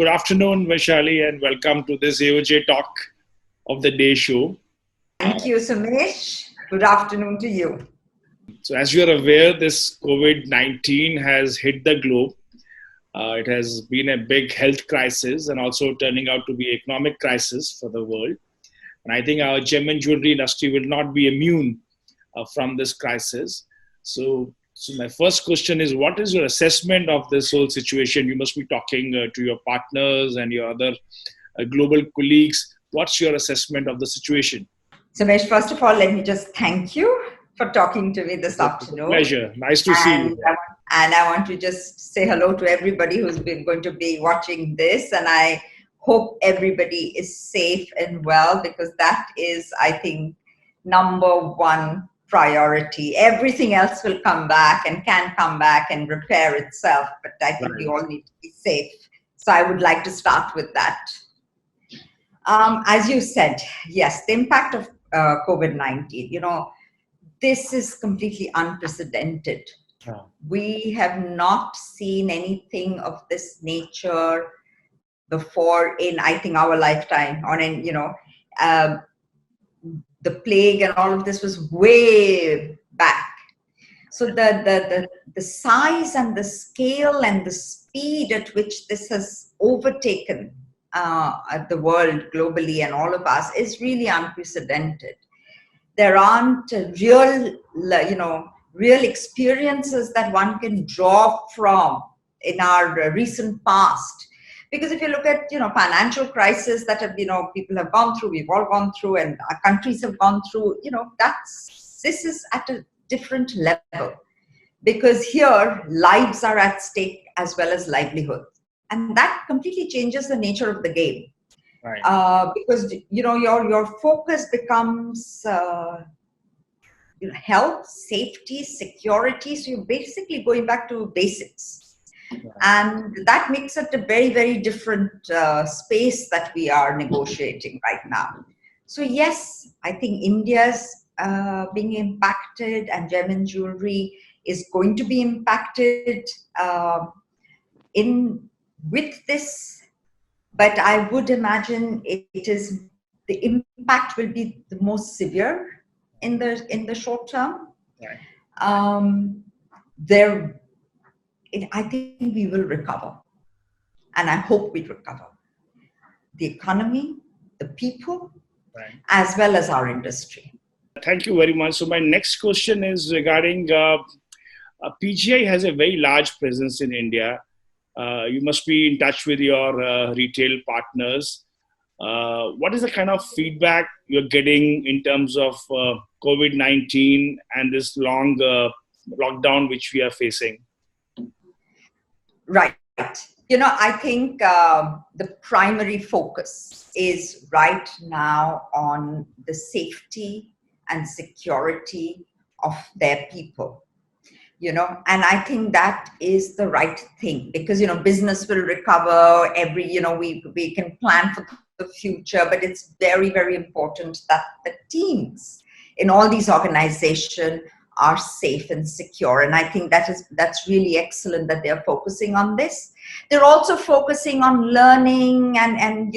good afternoon, Vaishali, and welcome to this AOJ Talk of the Day show. Thank you, Sumesh. Good afternoon to you. So, as you are aware, this COVID-19 has hit the globe. It has been a big health crisis and also turning out to be an economic crisis for the world. And I think our gem and jewelry industry will not be immune from this crisis. So my first question is, what is your assessment of this whole situation? You must be talking to your partners and your other global colleagues. What's your assessment of the situation? Sumesh, first of all, let me just thank you for talking to me this afternoon. Pleasure. Nice to see you. And I want to just say hello to everybody who's been going to be watching this. And I hope everybody is safe and well, because that is, I think, number one priority. Everything else will come back and can come back and repair itself. But I think we all need to be safe. So I would like to start with that. As you said, yes, the impact of COVID-19, this is completely unprecedented. We have not seen anything of this nature before in, I think, our lifetime. The plague and all of this was way back. So the size and the scale and the speed at which this has overtaken the world globally and all of us is really unprecedented. There aren't real experiences that one can draw from in our recent past. Because if you look at, financial crisis that have, people have gone through, we've all gone through, and our countries have gone through, this is at a different level. Because here, lives are at stake as well as livelihood. And that completely changes the nature of the game. Right. Because, your focus becomes health, safety, security. So you're basically going back to basics. And that makes it a very, very different space that we are negotiating right now. So yes, I think India's being impacted, and gem and jewelry is going to be impacted with this. But I would imagine the impact will be the most severe in the short term. Right. I think we will recover, and I hope we recover. The economy, the people, right, as well as our industry. Thank you very much. So my next question is regarding PGI has a very large presence in India. You must be in touch with your retail partners. What is the kind of feedback you're getting in terms of COVID-19 and this long lockdown which we are facing? Right. I think the primary focus is right now on the safety and security of their people. And I think that is the right thing, because, business will recover we can plan for the future, but it's very, very important that the teams in all these organizations are safe and secure. And I think that's really excellent that they're focusing on this. They're also focusing on learning and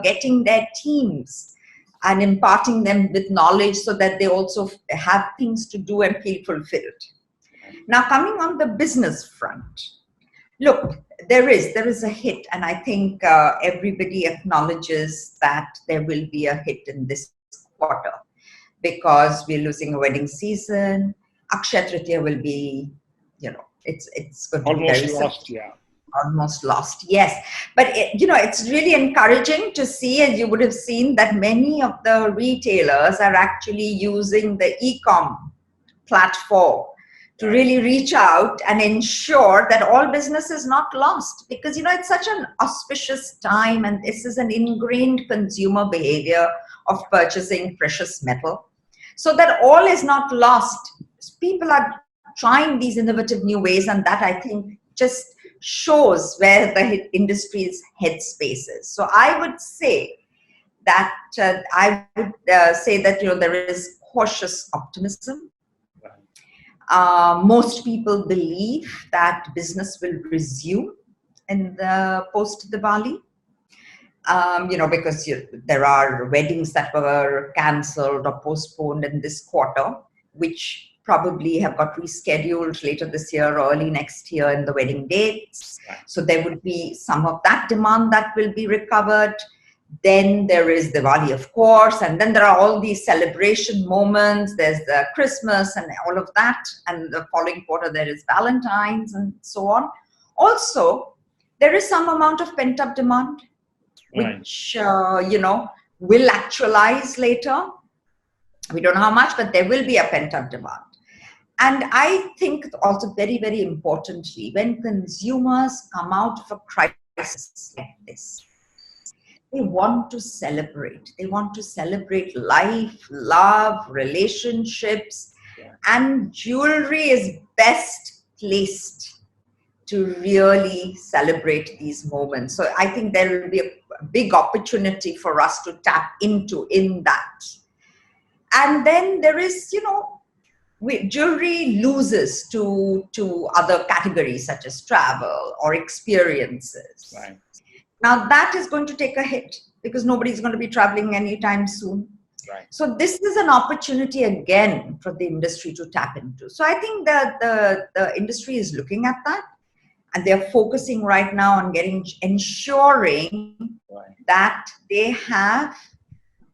getting their teams and imparting them with knowledge so that they also have things to do and feel fulfilled. Now, coming on the business front, look, there is a hit, and I think everybody acknowledges that there will be a hit in this quarter, because we're losing a wedding season. Akshaya Tritiya will be, it's going to be very lost, yeah. Almost lost, yes. But, it's really encouraging to see, and you would have seen that many of the retailers are actually using the e-com platform to really reach out and ensure that all business is not lost. Because, it's such an auspicious time, and this is an ingrained consumer behavior of purchasing precious metal. So that all is not lost. People are trying these innovative new ways, and that, I think, just shows where the industry's headspace is. So I would say that there is cautious optimism. Most people believe that business will resume in the post Diwali. Because there are weddings that were cancelled or postponed in this quarter, which probably have got rescheduled later this year or early next year in the wedding dates. So there would be some of that demand that will be recovered. Then there is Diwali, of course, and then there are all these celebration moments. There's the Christmas and all of that, and the following quarter there is Valentine's and so on. Also, there is some amount of pent-up demand, which will actualize later. We don't know how much, but there will be a pent-up demand. And I think also very, very importantly, when consumers come out of a crisis like this, they want to celebrate. They want to celebrate life, love, relationships, and jewelry is best placed to really celebrate these moments. So I think there will be a big opportunity for us to tap into in that. And then there is, jewelry loses to other categories such as travel or experiences. Right. Now that is going to take a hit because nobody's going to be traveling anytime soon. Right. So this is an opportunity again for the industry to tap into. So I think that the industry is looking at that. And they're focusing right now on ensuring that they have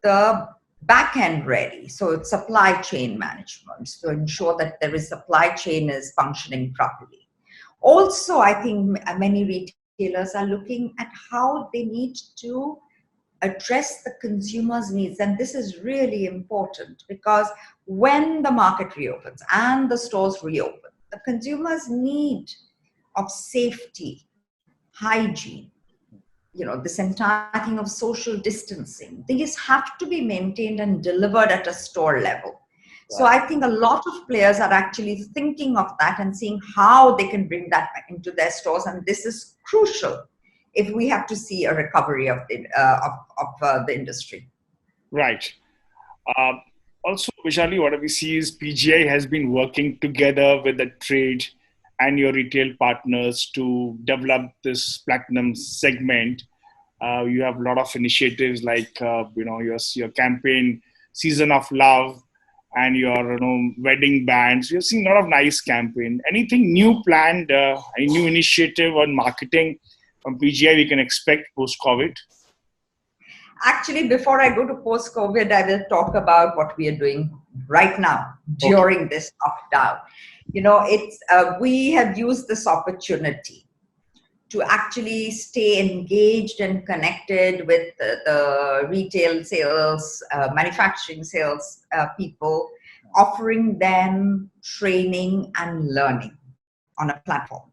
the back end ready. So it's supply chain management to ensure that there is supply chain is functioning properly. Also, I think many retailers are looking at how they need to address the consumer's needs. And this is really important because when the market reopens and the stores reopen, the consumers need of safety, hygiene, this entire thing of social distancing. These have to be maintained and delivered at a store level. So I think a lot of players are actually thinking of that and seeing how they can bring that into their stores. And this is crucial if we have to see a recovery of the industry. Right. Also, Vaishali, what we see is PGI has been working together with the trade and your retail partners to develop this platinum segment. You have a lot of initiatives like your campaign Season of Love and your wedding bands. You're seeing a lot of nice campaign. Anything new planned? Any new initiative on marketing from PGI we can expect post COVID? Actually, before I go to post COVID, I will talk about what we are doing right now during this lockdown. We have used this opportunity to actually stay engaged and connected with the retail sales, manufacturing sales people, offering them training and learning on a platform.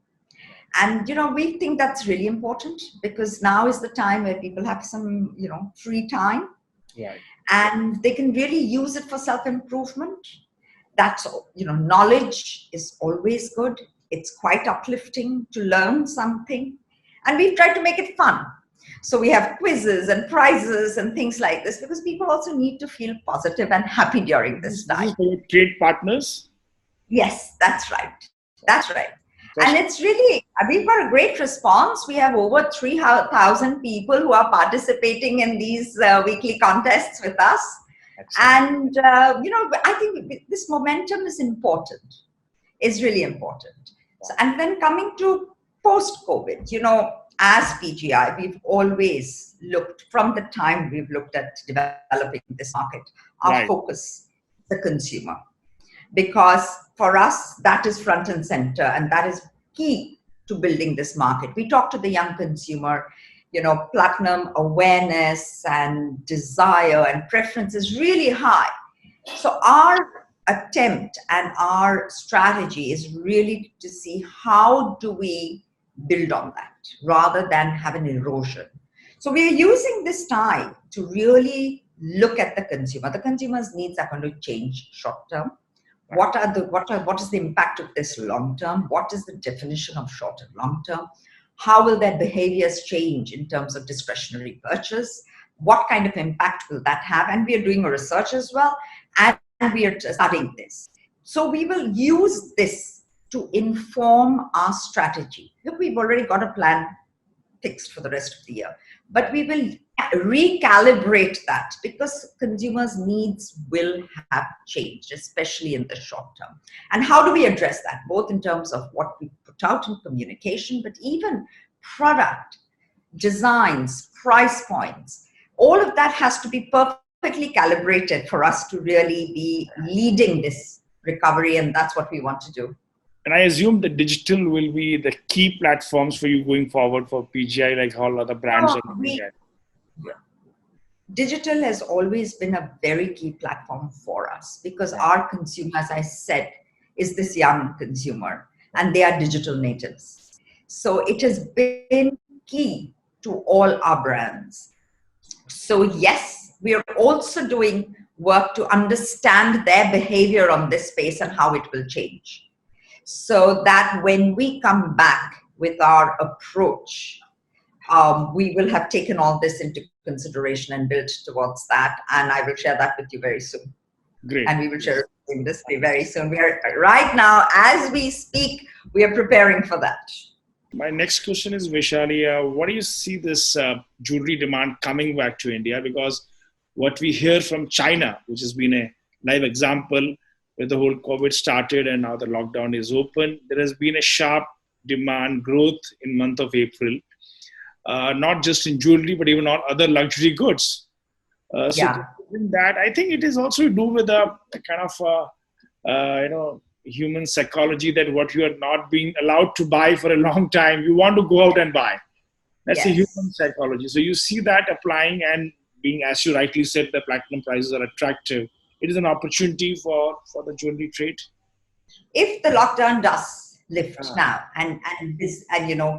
And, we think that's really important because now is the time where people have some, free time. Right. And they can really use it for self-improvement. That's all. Knowledge is always good. It's quite uplifting to learn something. And we've tried to make it fun. So we have quizzes and prizes and things like this because people also need to feel positive and happy during this time. This is for trade partners? Yes, that's right. That's right. And it's really, we've got a great response. We have over 3,000 people who are participating in these weekly contests with us. Excellent. And, I think this momentum is important, is really important. So, and then coming to post-COVID, as PGI, we've always looked, from the time we've looked at developing this market, our focus, the consumer. Because for us, that is front and center, and that is key to building this market. We talk to the young consumer, platinum awareness and desire and preference is really high. So our attempt and our strategy is really to see how do we build on that rather than have an erosion. So we are using this time to really look at the consumer. The consumer's needs are going to change short term. What is the impact of this long term? What is the definition of short and long term? How will their behaviors change in terms of discretionary purchase? What kind of impact will that have? And we are doing a research as well, and we are studying this. So we will use this to inform our strategy. Look, we've already got a plan fixed for the rest of the year. But we will recalibrate that because consumers' needs will have changed, especially in the short term. And how do we address that? Both in terms of what we put out in communication, but even product, designs, price points. All of that has to be perfectly calibrated for us to really be leading this recovery, and that's what we want to do. And I assume that digital will be the key platforms for you going forward for PGI, like all other brands are looking at. Digital has always been a very key platform for us because our consumer, as I said, is this young consumer and they are digital natives. So it has been key to all our brands. So yes, we are also doing work to understand their behavior on this space and how it will change. So that when we come back with our approach, we will have taken all this into consideration and built towards that. And I will share that with you very soon. Great. And we will share it with the industry very soon. We are right now, as we speak, we are preparing for that. My next question is, Vaishali, what do you see this jewelry demand coming back to India? Because what we hear from China, which has been a live example, where the whole COVID started and now the lockdown is open, there has been a sharp demand growth in month of April, not just in jewelry, but even on other luxury goods. So in that, I think it is also to do with a kind of, human psychology that what you are not being allowed to buy for a long time, you want to go out and buy. That's a human psychology. So you see that applying and being, as you rightly said, the platinum prices are attractive. It is an opportunity for the jewelry trade. If the lockdown does lift now and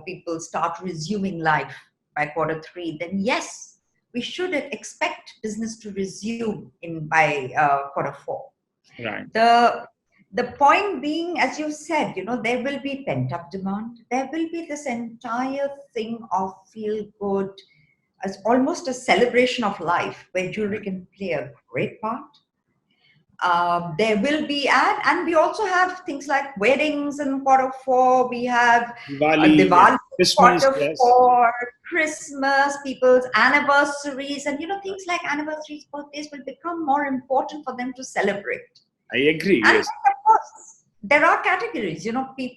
people start resuming life by Q3, then yes, we should expect business to resume by Q4. Right. The point being, as you said, there will be pent-up demand. There will be this entire thing of feel good, as almost a celebration of life where jewelry can play a great part. There will be, and we also have things like weddings in Q4. We have Diwali Christmas, Q4, Christmas, people's anniversaries, and things like anniversaries, birthdays will become more important for them to celebrate. I agree. And yes. of course, there are categories. People,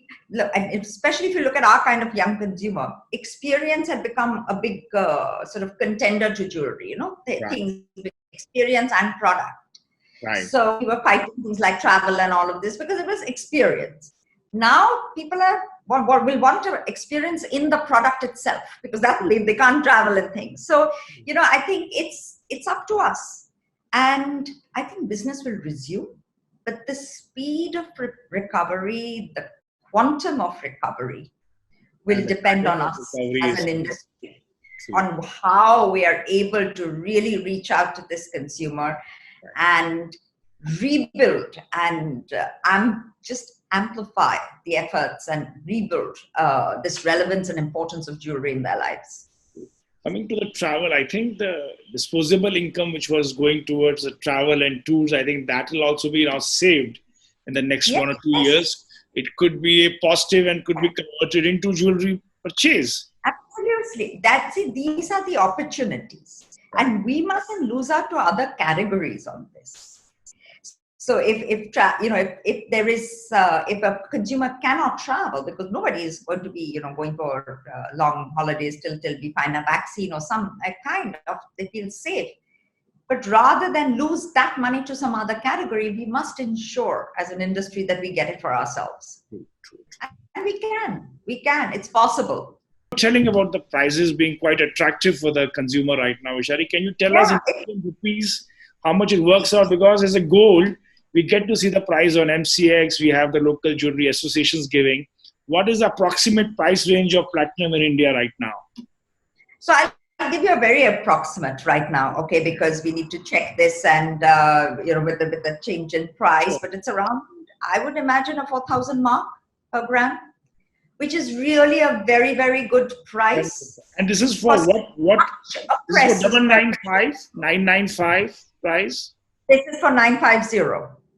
and especially if you look at our kind of young consumer, experience had become a big sort of contender to jewelry. Things with experience and product. Right. So we were fighting things like travel and all of this because it was experience. Now people will want to experience in the product itself because that they can't travel and things. So I think it's up to us, and I think business will resume, but the speed of recovery, the quantum of recovery, will depend on us as an industry, on how we are able to really reach out to this consumer and rebuild and just amplify the efforts and rebuild this relevance and importance of jewelry in their lives. Coming to the travel, I think the disposable income which was going towards the travel and tours, I think that will also be now saved in the next 1 or 2 years. It could be a positive and could be converted into jewelry purchase. Absolutely. That's it. These are the opportunities. And we mustn't lose out to other categories on this. So if a consumer cannot travel because nobody is going to be going for long holidays till we find a vaccine or some kind of they feel safe, but rather than lose that money to some other category, we must ensure as an industry that we get it for ourselves. And we can. It's possible. Telling about the prices being quite attractive for the consumer right now, Vaishali, can you tell us in rupees how much it works out? Because as a gold, we get to see the price on MCX. We have the local jewelry associations giving. What is the approximate price range of platinum in India right now? So I'll give you a very approximate right now, okay, because we need to check this and with the change in price. But it's around, I would imagine, a 4,000 mark per gram, which is really a very, very good price. And this is for what? This is for 995 price? This is for 950.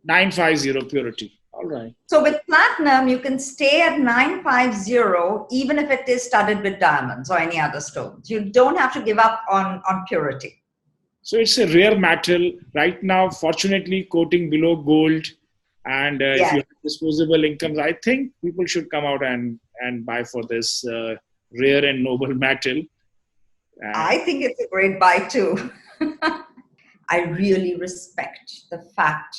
950 purity. All All right. So with platinum, you can stay at 950 even if it is studded with diamonds or any other stones. You don't have to give up on purity. So it's a rare metal right now, fortunately quoting below gold. And if Yes. you have disposable incomes, I think people should come out and buy for this rare and noble metal. I think it's a great buy too. I really respect the fact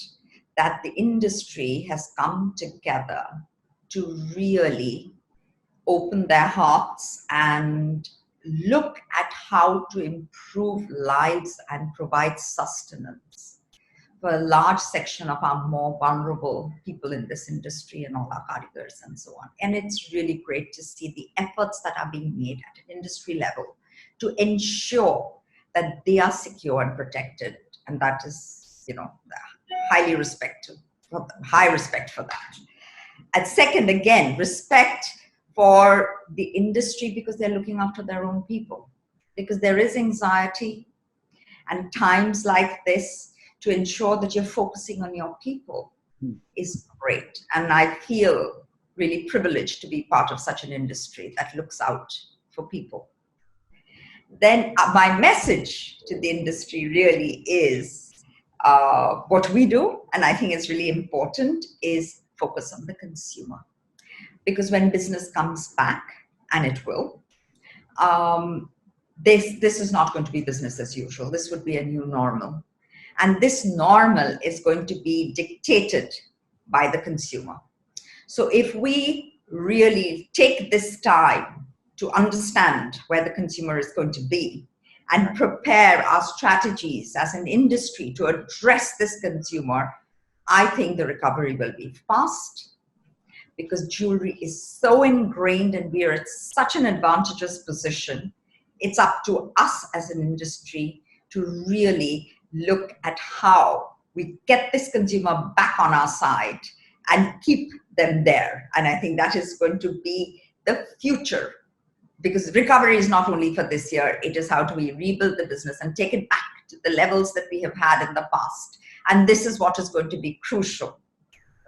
that the industry has come together to really open their hearts and look at how to improve lives and provide sustenance for a large section of our more vulnerable people in this industry and all our cardigans and so on. And it's really great to see the efforts that are being made at an industry level to ensure that they are secure and protected. And that is, high respect for that. And second, again, respect for the industry because they're looking after their own people. Because there is anxiety and times like this to ensure that you're focusing on your people is great. And I feel really privileged to be part of such an industry that looks out for people. Then my message to the industry really is what we do, and I think it's really important, is focus on the consumer. Because when business comes back, and it will, this is not going to be business as usual. This would be a new normal. And this normal is going to be dictated by the consumer. So if we really take this time to understand where the consumer is going to be and prepare our strategies as an industry to address this consumer, I think the recovery will be fast because jewelry is so ingrained and we are at such an advantageous position. It's up to us as an industry to really look at how we get this consumer back on our side and keep them there. And I think that is going to be the future, because recovery is not only for this year, it is how do we rebuild the business and take it back to the levels that we have had in the past. And this is what is going to be crucial.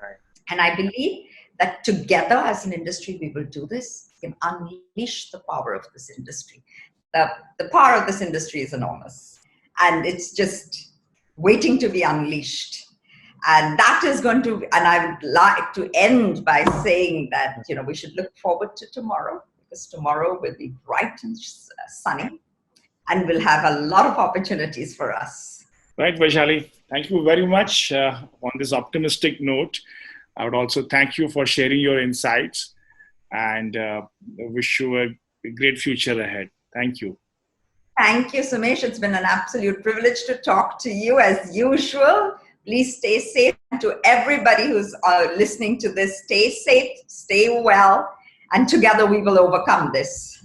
Right. And I believe that together as an industry, we will do this. We can unleash the power of this industry. The power of this industry is enormous. And it's just waiting to be unleashed. And that is going to, and I would like to end by saying that, we should look forward to tomorrow, because tomorrow will be bright and sunny and will have a lot of opportunities for us. Right, Vaishali. Thank you very much on this optimistic note. I would also thank you for sharing your insights and wish you a great future ahead. Thank you. Thank you, Sumesh. It's been an absolute privilege to talk to you as usual. Please stay safe. And to everybody who's listening to this, stay safe, stay well, and together we will overcome this.